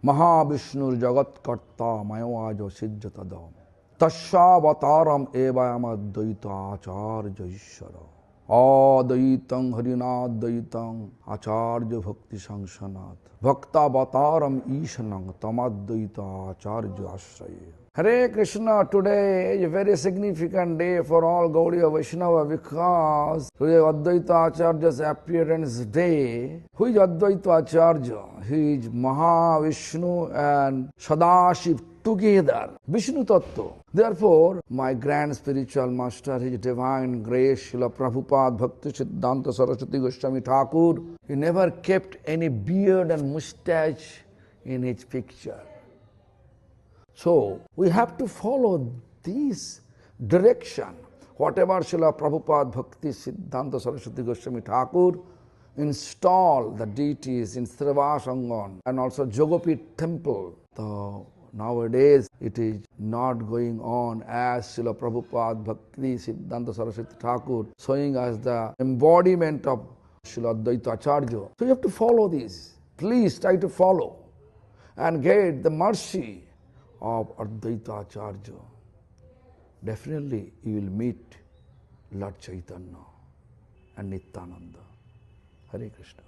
महाविष्णुर जगत्कर्ता मयोवाजो सिद्धतदम तस्यावतारम एवं अद्वैताचार्य ईश्वर अद्वैतं हरिनाद्वैतं आचार्य भक्ति संसनाथ भक्तावतारम ईशनं तमद्वैताचार्य आश्रय. Hare Krishna, today is a very significant day for all Gaudiya Vaishnava because today is Advaita Acharya's appearance day. Who is Advaita Acharya? He is Mahavishnu and Sadashiv together, Vishnu Tattva. Therefore, my grand spiritual master, His Divine Grace, Srila Prabhupada Bhakti Siddhanta Saraswati Goswami Thakur, he never kept any beard and mustache in his picture. So, we have to follow this direction. Whatever Srila Prabhupada Bhakti Siddhanta Saraswati Goswami Thakur installed the deities in Srivasangan and also Jogopit temple. So, nowadays it is not going on as Srila Prabhupada Bhakti Siddhanta Saraswati Thakur showing us the embodiment of Srila Advaita Acharya. So you have to follow this. Please try to follow and get the mercy of Advaita Acharya. Definitely you will meet Lord Chaitanya and Nityananda. Hare Krishna.